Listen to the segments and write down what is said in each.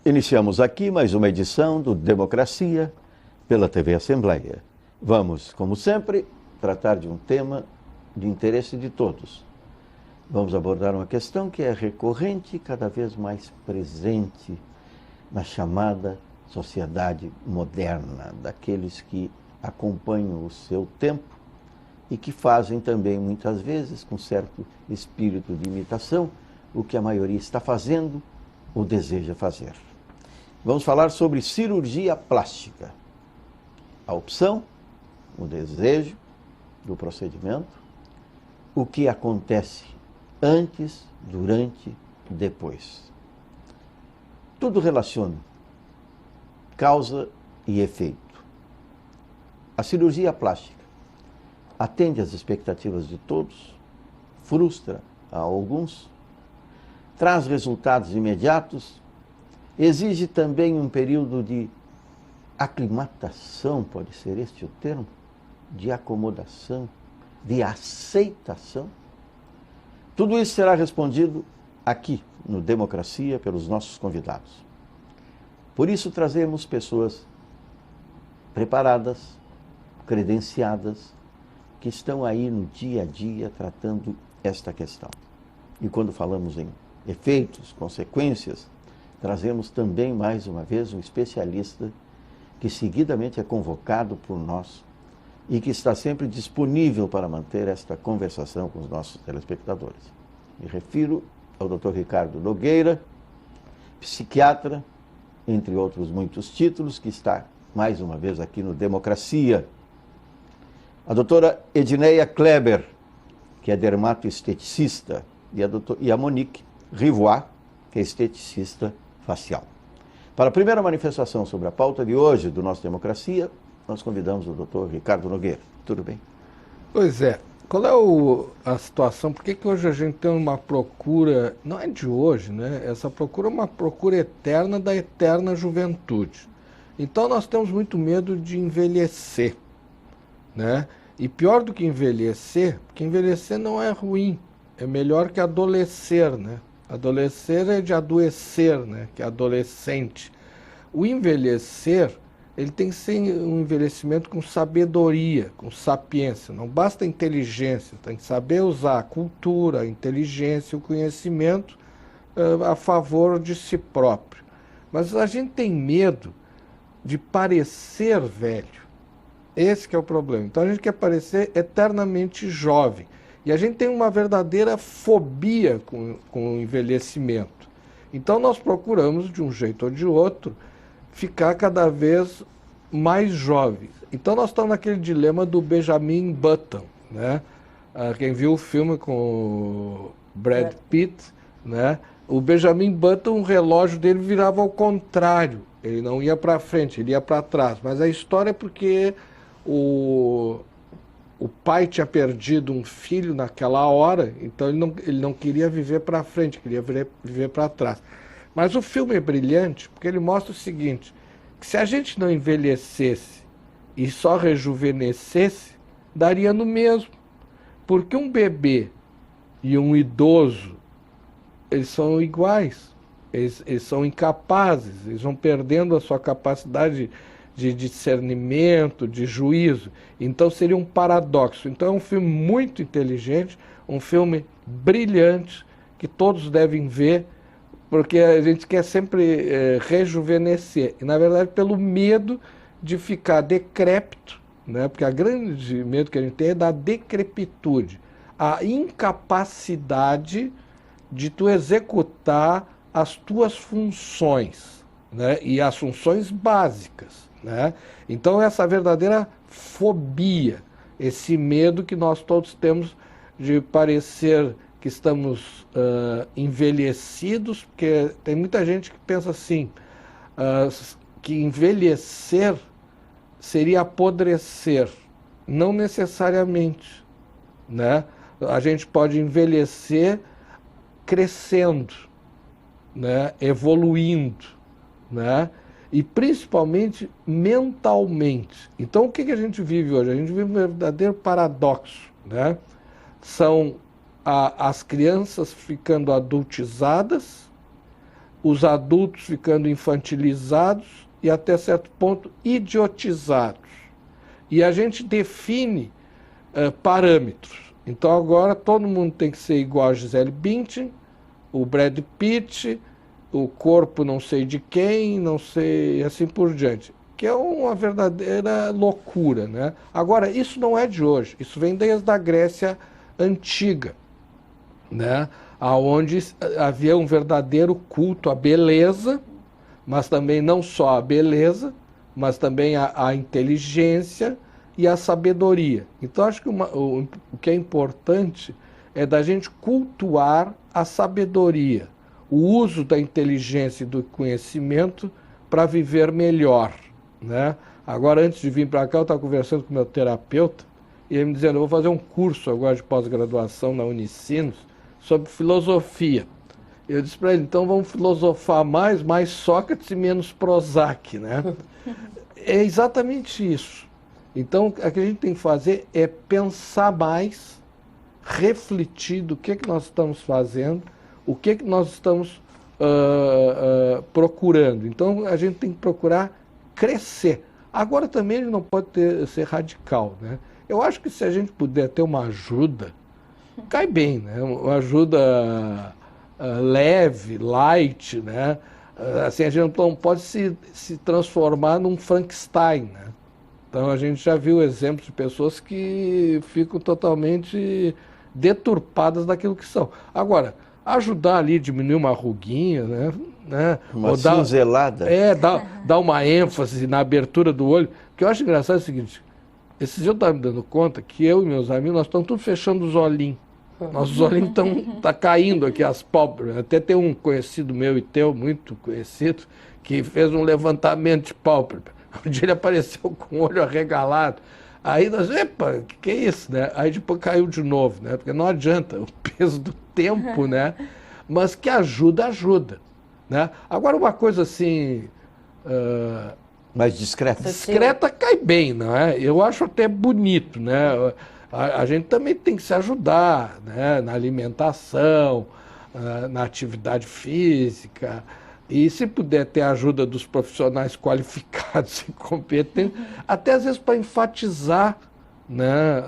Iniciamos aqui mais uma edição do Democracia pela TV Assembleia. Vamos, como sempre, tratar de um tema de interesse de todos. Vamos abordar uma questão que é recorrente e cada vez mais presente na chamada sociedade moderna, daqueles que acompanham o seu tempo e que fazem também, muitas vezes, com certo espírito de imitação, o que a maioria está fazendo ou deseja fazer. Vamos falar sobre cirurgia plástica. A opção, o desejo do procedimento, o que acontece antes, durante, depois. Tudo relaciona causa e efeito. A cirurgia plástica atende às expectativas de todos, frustra a alguns, traz resultados imediatos, exige também um período de aclimatação, pode ser este o termo, de acomodação, de aceitação. Tudo isso será respondido aqui no Democracia pelos nossos convidados. Por isso trazemos pessoas preparadas, credenciadas, que estão aí no dia a dia tratando esta questão. E quando falamos em efeitos, consequências, trazemos também, mais uma vez, um especialista que seguidamente é convocado por nós e que está sempre disponível para manter esta conversação com os nossos telespectadores. Me refiro ao Dr. Ricardo Nogueira, psiquiatra, entre outros muitos títulos, que está mais uma vez aqui no Democracia. A doutora Edneia Kleber, que é dermatoesteticista, e a Monique Rivoire, que é esteticista facial. Para a primeira manifestação sobre a pauta de hoje do nosso Democracia, nós convidamos o doutor Ricardo Nogueira. Tudo bem? Pois é. Qual é a situação? Por que hoje a gente tem uma procura, não é de hoje, né? Essa procura é uma procura eterna da eterna juventude. Então nós temos muito medo de envelhecer, né? E pior do que envelhecer, porque envelhecer não é ruim, é melhor que adolescer, né? Adolescer é de adoecer, né? Que é adolescente. O envelhecer, ele tem que ser um envelhecimento com sabedoria, com sapiência. Não basta inteligência, tem que saber usar a cultura, a inteligência, o conhecimento a favor de si próprio. Mas a gente tem medo de parecer velho. Esse que é o problema. Então a gente quer parecer eternamente jovem. E a gente tem uma verdadeira fobia com o envelhecimento. Então nós procuramos, de um jeito ou de outro, ficar cada vez mais jovens. Então nós estamos naquele dilema do Benjamin Button, né? Quem viu o filme com o Brad Pitt, né? O Benjamin Button, o relógio dele virava ao contrário. Ele não ia para frente, ele ia para trás. Mas a história é porque o pai tinha perdido um filho naquela hora, então ele não queria viver para frente, queria viver para trás. Mas o filme é brilhante porque ele mostra o seguinte, que se a gente não envelhecesse e só rejuvenescesse, daria no mesmo. Porque um bebê e um idoso, eles são iguais, eles são incapazes, eles vão perdendo a sua capacidade de discernimento, de juízo. Então seria um paradoxo. Então é um filme muito inteligente, um filme brilhante, que todos devem ver, porque a gente quer sempre rejuvenescer. E, na verdade, pelo medo de ficar decrépito, né? Porque a grande medo que a gente tem é da decrepitude, a incapacidade de tu executar as tuas funções, né? E as funções básicas, né? Então essa verdadeira fobia, esse medo que nós todos temos de parecer que estamos envelhecidos, porque tem muita gente que pensa assim, que envelhecer seria apodrecer. Não necessariamente, né? A gente pode envelhecer crescendo, né? Evoluindo, né? E principalmente mentalmente. Então o que a gente vive hoje? A gente vive um verdadeiro paradoxo, né? São as crianças ficando adultizadas os adultos ficando infantilizados e, até certo ponto, idiotizados. E a gente define parâmetros. Então agora todo mundo tem que ser igual a Gisele Bündchen, o Brad Pitt, o corpo não sei de quem, não sei, e assim por diante. Que é uma verdadeira loucura, né? Agora, isso não é de hoje, isso vem desde a Grécia Antiga, né? Onde havia um verdadeiro culto à beleza, mas também não só a beleza, mas também a inteligência e a sabedoria. Então, acho que o que é importante é da gente cultuar a sabedoria, o uso da inteligência e do conhecimento para viver melhor, né? Agora, antes de vir para cá, eu estava conversando com o meu terapeuta e ele me dizendo, eu vou fazer um curso agora de pós-graduação na Unicinos sobre filosofia. Eu disse para ele, então vamos filosofar mais Sócrates e menos Prozac, né? É exatamente isso. Então, o que a gente tem que fazer é pensar mais, refletir do que nós estamos fazendo, o que nós estamos procurando. Então, a gente tem que procurar crescer. Agora, também, ele não pode ser radical, né? Eu acho que se a gente puder ter uma ajuda, cai bem, né? Uma ajuda leve, light, né? Assim, a gente não pode se transformar num Frankenstein, né? Então, a gente já viu exemplos de pessoas que ficam totalmente deturpadas daquilo que são. Agora, ajudar ali, diminuir uma ruguinha, né? Uma cinzelada. Dar uma ênfase na abertura do olho. O que eu acho engraçado é o seguinte, esses dias eu estava me dando conta que eu e meus amigos, nós estamos tudo fechando os olhinhos. Nossos olhinhos tá caindo aqui, as pálpebras. Até tem um conhecido meu e teu, muito conhecido, que fez um levantamento de pálpebra. Um dia ele apareceu com o olho arregalado. Aí nós, epa, que é isso, né? Aí depois caiu de novo, né? Porque não adianta, o peso do tempo, né? Mas que ajuda, né? Agora uma coisa assim... mais discreta. Discreta cai bem, não é? Eu acho até bonito, né? A gente também tem que se ajudar, né? Na alimentação, na atividade física... E se puder ter a ajuda dos profissionais qualificados e competentes, até às vezes para enfatizar, né,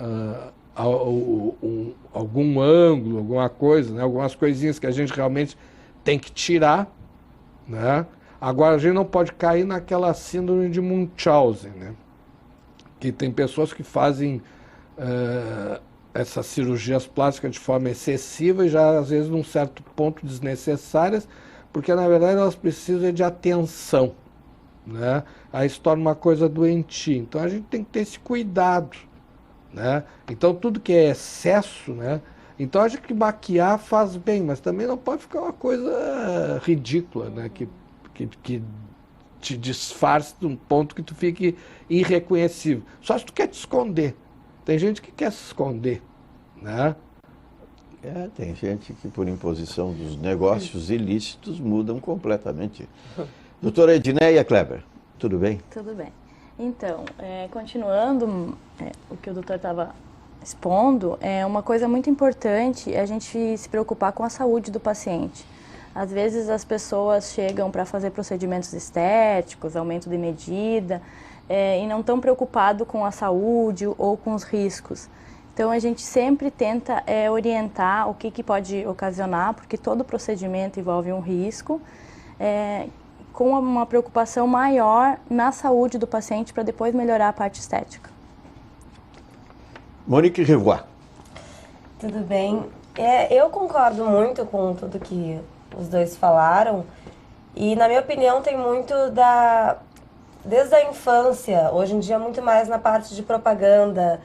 algum ângulo, alguma coisa, né, algumas coisinhas que a gente realmente tem que tirar, né? Agora, a gente não pode cair naquela síndrome de Munchausen, né? Que tem pessoas que fazem essas cirurgias plásticas de forma excessiva e já, às vezes, num certo ponto desnecessárias, porque, na verdade, elas precisam de atenção, né? Aí se torna uma coisa doentia. Então, a gente tem que ter esse cuidado, né? Então, tudo que é excesso, né? Então, acho que maquiar faz bem, mas também não pode ficar uma coisa ridícula, né? Que te disfarce de um ponto que tu fique irreconhecível. Só se tu quer te esconder. Tem gente que quer se esconder, né? Tem gente que, por imposição dos negócios ilícitos, mudam completamente. Doutora Edneia Kleber, tudo bem? Tudo bem. Então, continuando o que o doutor estava expondo, uma coisa muito importante é a gente se preocupar com a saúde do paciente. Às vezes as pessoas chegam para fazer procedimentos estéticos, aumento de medida, e não estão preocupados com a saúde ou com os riscos. Então, a gente sempre tenta orientar o que pode ocasionar, porque todo procedimento envolve um risco, com uma preocupação maior na saúde do paciente para depois melhorar a parte estética. Monique Revoix. Tudo bem. Eu concordo muito com tudo que os dois falaram e, na minha opinião, tem muito desde a infância, hoje em dia muito mais na parte de propaganda.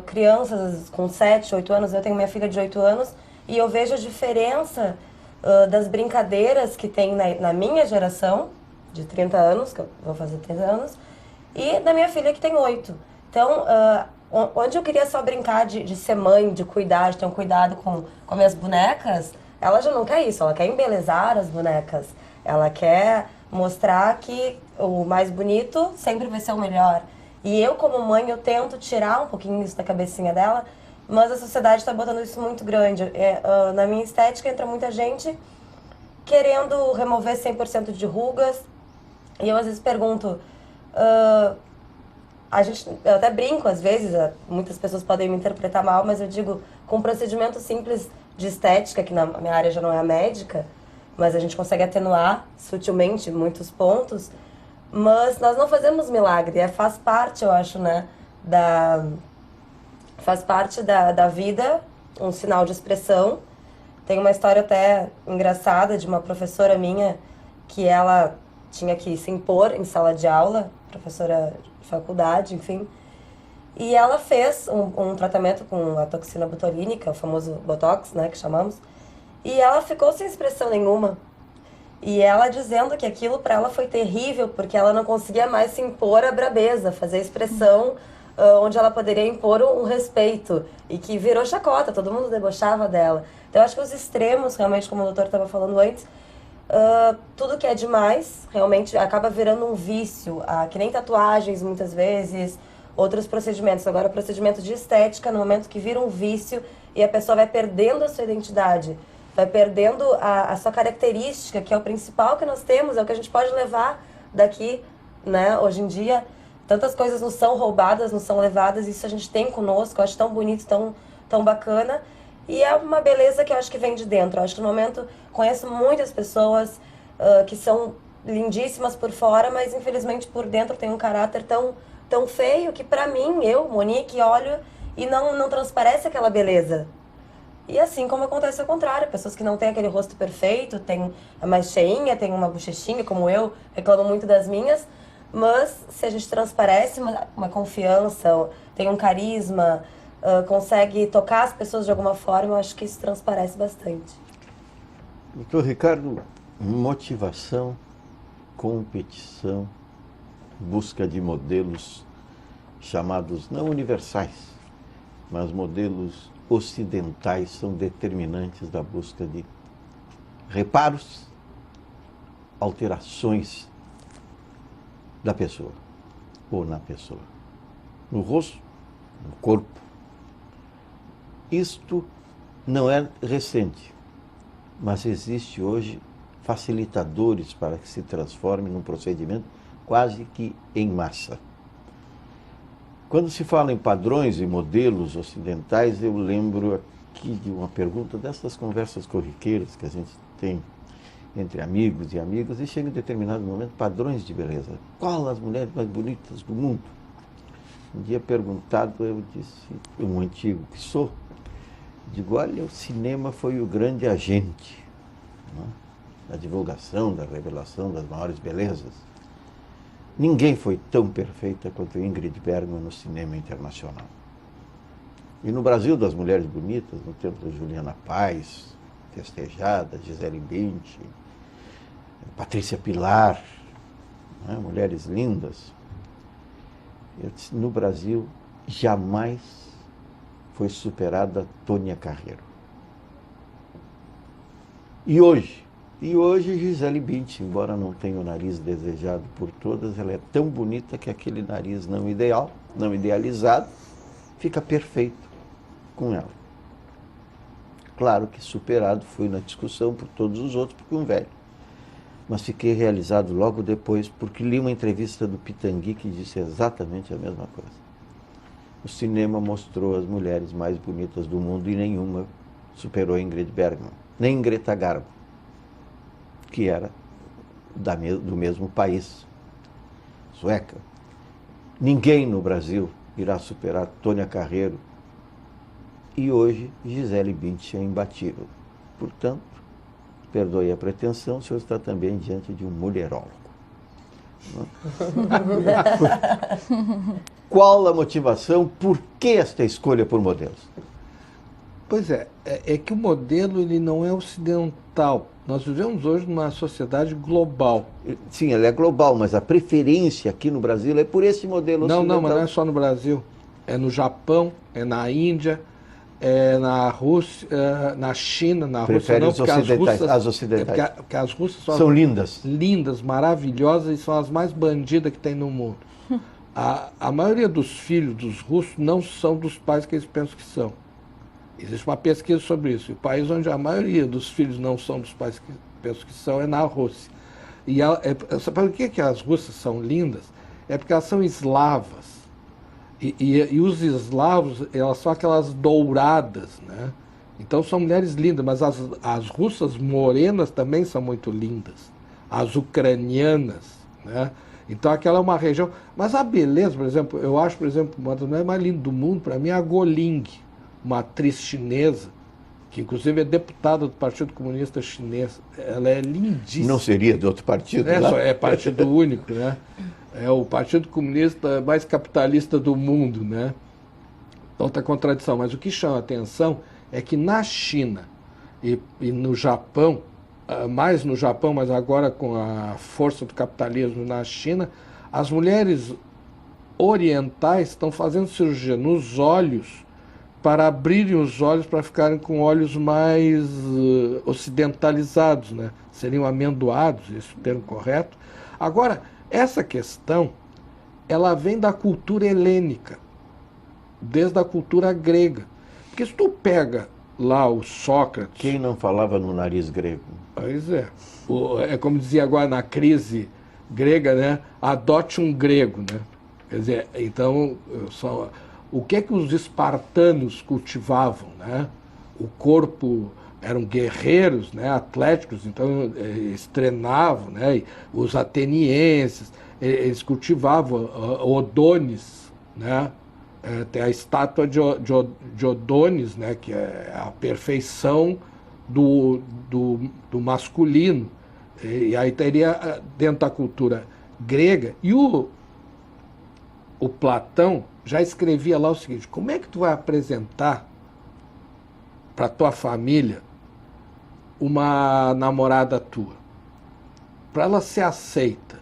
Crianças com 7, 8 anos, eu tenho minha filha de 8 anos e eu vejo a diferença das brincadeiras que tem na minha geração, de 30 anos, que eu vou fazer 30 anos, e da minha filha que tem 8. Então, onde eu queria só brincar de ser mãe, de cuidar, de ter um cuidado com as minhas bonecas, ela já não quer isso, ela quer embelezar as bonecas, ela quer mostrar que o mais bonito sempre vai ser o melhor. E eu, como mãe, eu tento tirar um pouquinho isso da cabecinha dela, mas a sociedade está botando isso muito grande. Na minha estética entra muita gente querendo remover 100% de rugas. E eu às vezes pergunto, eu até brinco às vezes, muitas pessoas podem me interpretar mal, mas eu digo, com um procedimento simples de estética, que na minha área já não é a médica, mas a gente consegue atenuar sutilmente muitos pontos, mas nós não fazemos milagre, faz parte, eu acho, né, faz parte da vida, um sinal de expressão. Tem uma história até engraçada de uma professora minha, que ela tinha que se impor em sala de aula, professora de faculdade, enfim, e ela fez um tratamento com a toxina botulínica, o famoso Botox, né, que chamamos, e ela ficou sem expressão nenhuma. E ela dizendo que aquilo para ela foi terrível, porque ela não conseguia mais se impor à brabeza, fazer expressão onde ela poderia impor um respeito, e que virou chacota, todo mundo debochava dela. Então eu acho que os extremos, realmente, como o doutor estava falando antes, tudo que é demais, realmente acaba virando um vício, que nem tatuagens muitas vezes, outros procedimentos. Agora, o procedimento de estética, no momento que vira um vício e a pessoa vai perdendo a sua identidade, vai perdendo a sua característica, que é o principal que nós temos, é o que a gente pode levar daqui, né? Hoje em dia, tantas coisas nos são roubadas, nos são levadas, isso a gente tem conosco, eu acho tão bonito, tão bacana. E é uma beleza que eu acho que vem de dentro. Eu acho que no momento conheço muitas pessoas que são lindíssimas por fora, mas infelizmente por dentro tem um caráter tão feio que pra mim, eu, Monique, olho e não transparece aquela beleza. E assim como acontece ao contrário, pessoas que não têm aquele rosto perfeito, tem mais cheinha, tem uma bochechinha, como eu, reclamo muito das minhas, mas se a gente transparece uma confiança, tem um carisma, consegue tocar as pessoas de alguma forma, eu acho que isso transparece bastante. Doutor Ricardo, motivação, competição, busca de modelos chamados não universais, mas modelos ocidentais são determinantes da busca de reparos, alterações da pessoa ou na pessoa, no rosto, no corpo. Isto não é recente, mas existe hoje facilitadores para que se transforme num procedimento quase que em massa. Quando se fala em padrões e modelos ocidentais, eu lembro aqui de uma pergunta dessas conversas corriqueiras que a gente tem entre amigos e amigas, e chega em determinado momento, padrões de beleza. Qual as mulheres mais bonitas do mundo? Um dia perguntado, eu disse, um antigo que sou, digo, olha, o cinema foi o grande agente, né, da divulgação, da revelação das maiores belezas. Ninguém foi tão perfeita quanto Ingrid Bergman no cinema internacional. E no Brasil, das mulheres bonitas, no tempo da Juliana Paz, festejada, Gisele Bündchen, Patrícia Pilar, né, mulheres lindas. Eu disse, no Brasil, jamais foi superada Tônia Carreiro. E hoje Gisele Bündchen, embora não tenha o nariz desejado por todas, ela é tão bonita que aquele nariz não ideal, não idealizado, fica perfeito com ela. Claro que superado fui na discussão por todos os outros, porque um velho. Mas fiquei realizado logo depois, porque li uma entrevista do Pitangui que disse exatamente a mesma coisa. O cinema mostrou as mulheres mais bonitas do mundo e nenhuma superou Ingrid Bergman, nem Greta Garbo, que era do mesmo país, sueca. Ninguém no Brasil irá superar Tônia Carreiro. E hoje, Gisele Bündchen é imbatível. Portanto, perdoe a pretensão, o senhor está também diante de um mulherólogo. Qual a motivação? Por que esta escolha por modelos? Pois é que o modelo ele não é ocidental. Nós vivemos hoje numa sociedade global. Sim, ela é global, mas a preferência aqui no Brasil é por esse modelo ocidental. Não, mas não é só no Brasil. É no Japão, é na Índia, é na Rússia, na China, na Rússia não, porque as ocidentais. Porque as russas são lindas. Lindas, maravilhosas e são as mais bandidas que tem no mundo. A maioria dos filhos dos russos não são dos pais que eles pensam que são. Existe uma pesquisa sobre isso. O país onde a maioria dos filhos não são dos pais que penso que são, é na Rússia. E sabe por que as russas são lindas? É porque elas são eslavas. E os eslavos, elas são aquelas douradas, né? Então são mulheres lindas, mas as russas morenas também são muito lindas. As ucranianas, né? Então aquela é uma região... Mas a beleza, por exemplo, eu acho, por exemplo, uma das mulheres mais lindas do mundo, para mim, é a Goling, uma atriz chinesa, que inclusive é deputada do Partido Comunista Chinês. Ela é lindíssima. Não seria de outro partido? É partido único, né? É o Partido Comunista mais capitalista do mundo, né? Então tá contradição. Mas o que chama a atenção é que na China e no Japão, mais no Japão, mas agora com a força do capitalismo na China, as mulheres orientais estão fazendo cirurgia nos olhos para abrirem os olhos para ficarem com olhos mais ocidentalizados, né? Seriam amendoados, esse é o termo correto. Agora, essa questão, ela vem da cultura helênica, desde a cultura grega. Porque se tu pega lá o Sócrates... Quem não falava no nariz grego? Pois é. É como dizia agora na crise grega, né? Adote um grego, né? Quer dizer, então, o que é que os espartanos cultivavam, né? O corpo... Eram guerreiros, né, atléticos, então eles treinavam, né, os atenienses, eles cultivavam Odones, né, tem a estátua de Odones, né, que é a perfeição do masculino, e aí teria dentro da cultura grega, e o Platão já escrevia lá o seguinte: como é que tu vai apresentar para tua família uma namorada tua? Para ela ser aceita,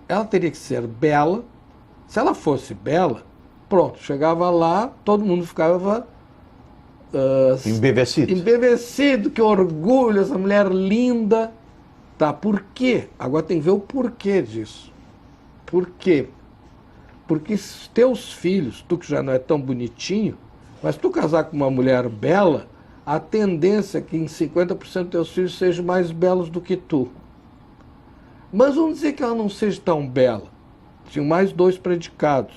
ela teria que ser bela. Se ela fosse bela, pronto, chegava lá, todo mundo ficava embevecido, que orgulho, essa mulher linda. Tá, por quê? Agora tem que ver o porquê disso. Por quê? Porque teus filhos, tu que já não é tão bonitinho, mas tu casar com uma mulher bela, a tendência é que em 50% dos teus filhos sejam mais belos do que tu. Mas vamos dizer que ela não seja tão bela. Tinham mais dois predicados.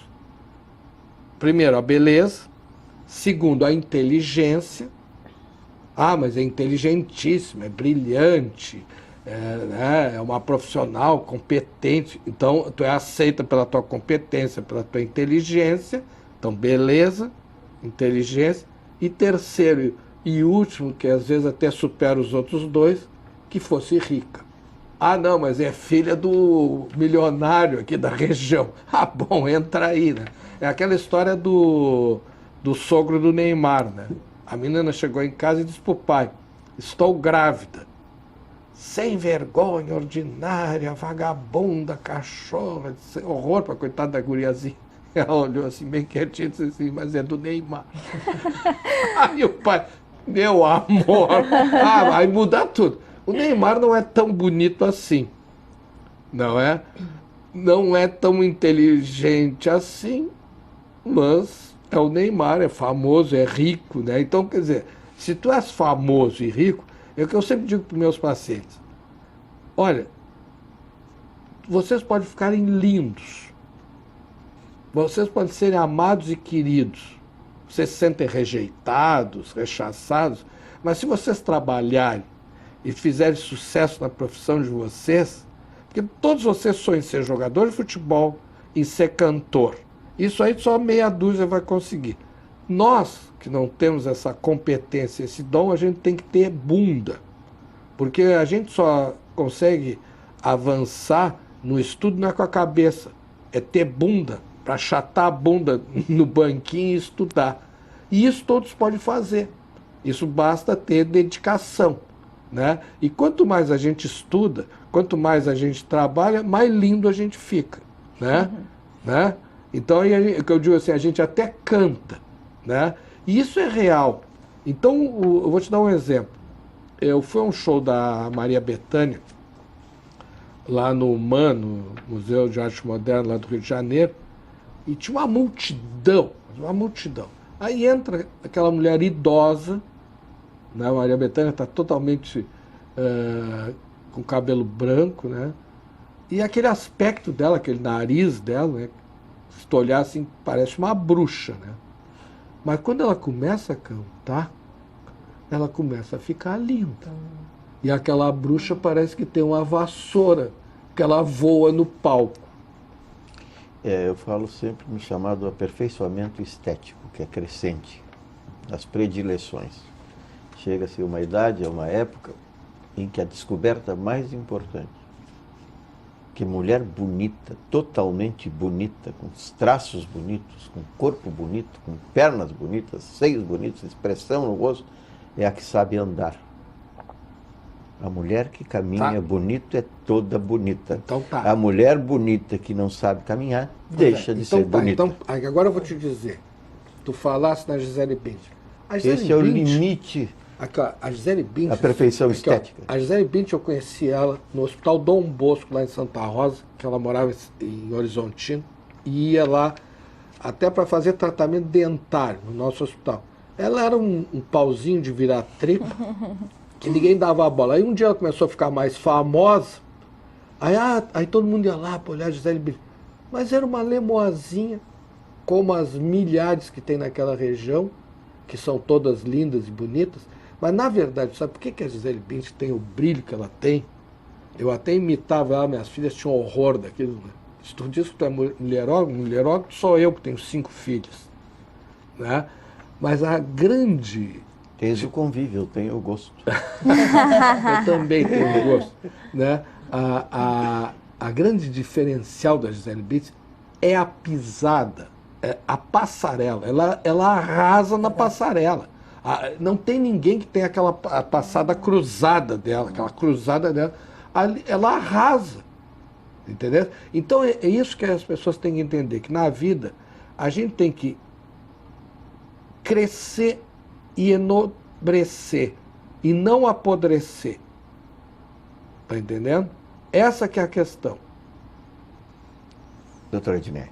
Primeiro, a beleza. Segundo, a inteligência. Ah, mas é inteligentíssima, é brilhante, é uma profissional competente. Então, tu é aceita pela tua competência, pela tua inteligência. Então, beleza, inteligência. E terceiro e último, que às vezes até supera os outros dois, que fosse rica. Ah, não, mas é filha do milionário aqui da região. Ah, bom, entra aí, né? É aquela história do sogro do Neymar, né? A menina chegou em casa e disse pro pai: estou grávida. Sem vergonha, ordinária, vagabunda, cachorra. Disse, horror pra coitada da guriazinha. Ela olhou assim, bem quietinha, e disse assim: mas é do Neymar. Aí o pai, meu amor, vai mudar tudo. O Neymar não é tão bonito assim, não é? Não é tão inteligente assim, mas é o Neymar, é famoso, é rico, né? Então, quer dizer, se tu és famoso e rico, é o que eu sempre digo para os meus pacientes: olha, vocês podem ficarem lindos, vocês podem serem amados e queridos, vocês se sentem rejeitados, rechaçados, mas se vocês trabalharem e fizerem sucesso na profissão de vocês, porque todos vocês sonham em ser jogador de futebol, em ser cantor. Isso aí só meia dúzia vai conseguir. Nós, que não temos essa competência, esse dom, a gente tem que ter bunda. Porque a gente só consegue avançar no estudo não é com a cabeça, é ter bunda, para achatar a bunda no banquinho e estudar. E isso todos podem fazer. Isso basta ter dedicação, né? E quanto mais a gente estuda, quanto mais a gente trabalha, mais lindo a gente fica, né? Né? Então, o que eu digo assim, a gente até canta, né? E isso é real. Então, eu vou te dar um exemplo. Eu fui a um show da Maria Bethânia, lá no MAN, no Museu de Arte Moderna, lá do Rio de Janeiro, e tinha uma multidão. Aí entra aquela mulher idosa, né? A Maria Bethânia está totalmente com cabelo branco, né? E aquele aspecto dela, aquele nariz dela, né? Se tu olhar assim, parece uma bruxa, né? Mas quando ela começa a cantar, ela começa a ficar linda. E aquela bruxa parece que tem uma vassoura, que ela voa no palco. Eu falo sempre no chamado aperfeiçoamento estético, que é crescente, das predileções. Chega-se a uma idade, a uma época, em que a descoberta mais importante, que mulher bonita, totalmente bonita, com traços bonitos, com corpo bonito, com pernas bonitas, seios bonitos, expressão no rosto, é a que sabe andar. A mulher que caminha bonito é toda bonita. Então tá. A mulher bonita que não sabe caminhar, deixa de ser bonita. Então, agora eu vou te dizer. Tu falasse na Gisele Bündchen. Esse é o limite. Aqui, ó, a Gisele Bündchen. A perfeição aqui, estética. Ó, a Gisele Bündchen, eu conheci ela no Hospital Dom Bosco, lá em Santa Rosa, que ela morava em Horizontino, e ia lá até para fazer tratamento dentário no nosso hospital. Ela era um pauzinho de virar tripa, que ninguém dava a bola. Aí um dia ela começou a ficar mais famosa, aí todo mundo ia lá para olhar a Gisele Bündchen. Mas era uma lemoazinha, como as milhares que tem naquela região, que são todas lindas e bonitas. Mas, na verdade, sabe por que a Gisele Bündchen tem o brilho que ela tem? Eu até imitava ela, minhas filhas tinham horror daquilo. Se tu diz que tu é mulherólogo, sou eu que tenho 5 filhos. Né? Mas a grande... Tens o convívio, eu tenho o gosto. Eu também tenho o gosto. Né? A grande diferencial da Gisele Bündchen é a pisada, a passarela. Ela arrasa na passarela. Não tem ninguém que tenha aquela passada cruzada dela, ela arrasa, entendeu? Então é isso que as pessoas têm que entender, que na vida a gente tem que crescer e enobrecer, e não apodrecer. Tá entendendo? Essa que é a questão. Doutora Edneia.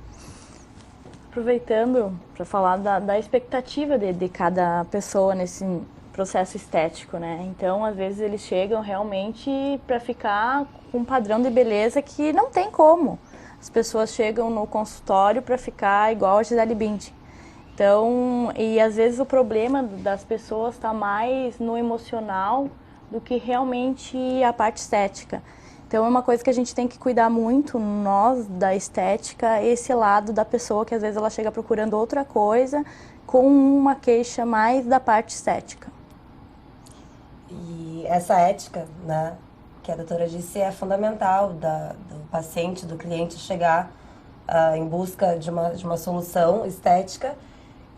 Aproveitando para falar da expectativa de cada pessoa nesse processo estético, né? Então, às vezes eles chegam realmente para ficar com um padrão de beleza que não tem como. As pessoas chegam no consultório para ficar igual a Gisele Bündchen. Então, e às vezes o problema das pessoas está mais no emocional do que realmente a parte estética. Então é uma coisa que a gente tem que cuidar muito, nós, da estética, esse lado da pessoa que às vezes ela chega procurando outra coisa com uma queixa mais da parte estética. E essa ética, né, que a doutora disse, é fundamental do paciente, do cliente chegar em busca de uma solução estética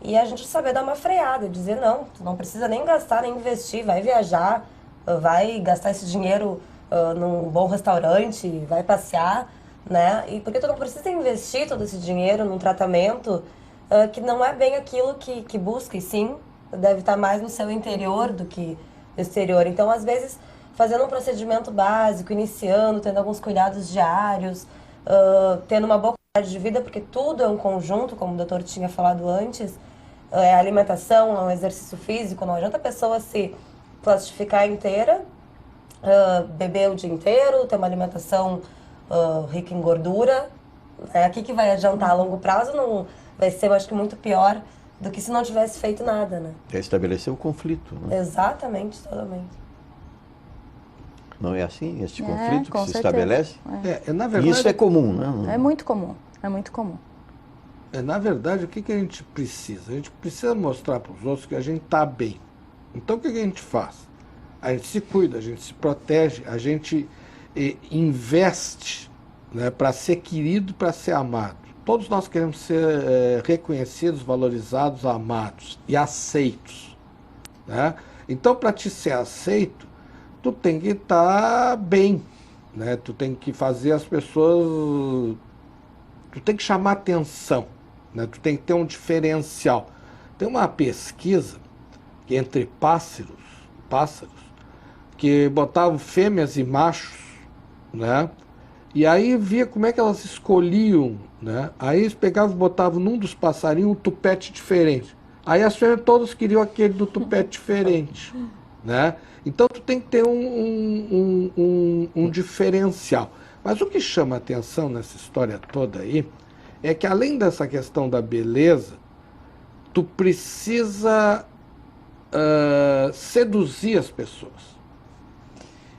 e a gente saber dar uma freada, dizer não, tu não precisa nem gastar, nem investir, vai viajar, vai gastar esse dinheiro num bom restaurante, vai passear, né? E porque tu não precisa investir todo esse dinheiro num tratamento que não é bem aquilo que busca, e sim, deve estar mais no seu interior do que no exterior. Então, às vezes, fazendo um procedimento básico, iniciando, tendo alguns cuidados diários, tendo uma boa qualidade de vida, porque tudo é um conjunto, como o doutor tinha falado antes, é alimentação, é um exercício físico, não adianta a pessoa se plastificar inteira, beber o dia inteiro, ter uma alimentação rica em gordura. Aqui que vai adiantar a longo prazo, não vai ser, eu acho que, muito pior do que se não tivesse feito nada, né? É estabelecer o conflito, né? Exatamente, totalmente. Não é assim? Este conflito que se certeza. estabelece? Na verdade, E isso é comum, né? É muito comum, é muito comum. Na verdade, o que a gente precisa? A gente precisa mostrar para os outros que a gente está bem. Então, o que a gente faz? A gente se cuida, a gente se protege, a gente investe, né, para ser querido, para ser amado. Todos nós queremos ser reconhecidos, valorizados, amados e aceitos. Né? Então, para te ser aceito, tu tem que estar bem. Né? Tu tem que fazer as pessoas... Tu tem que chamar atenção. Né? Tu tem que ter um diferencial. Tem uma pesquisa que entre pássaros, que botavam fêmeas e machos, né? E aí via como é que elas escolhiam, né? Aí eles pegavam e botavam num dos passarinhos um tupete diferente. Aí as fêmeas todas queriam aquele do tupete diferente, né? Então tu tem que ter um diferencial. Mas o que chama atenção nessa história toda aí é que além dessa questão da beleza, tu precisa seduzir as pessoas.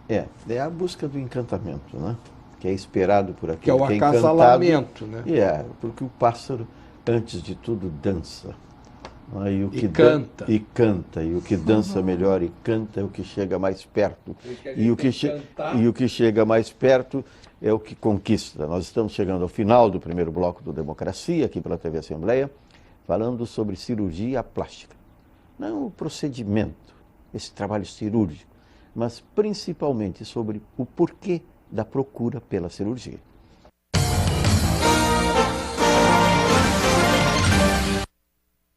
É a busca do encantamento, né? Que é esperado por aquele Que é o acasalamento, né? Porque o pássaro, antes de tudo, dança. E o que canta. E canta. E o que dança melhor e canta é o que chega mais perto. E o que chega mais perto é o que conquista. Nós estamos chegando ao final do primeiro bloco do Democracia, aqui pela TV Assembleia, falando sobre cirurgia plástica. Não o procedimento, esse trabalho cirúrgico, mas principalmente sobre o porquê da procura pela cirurgia.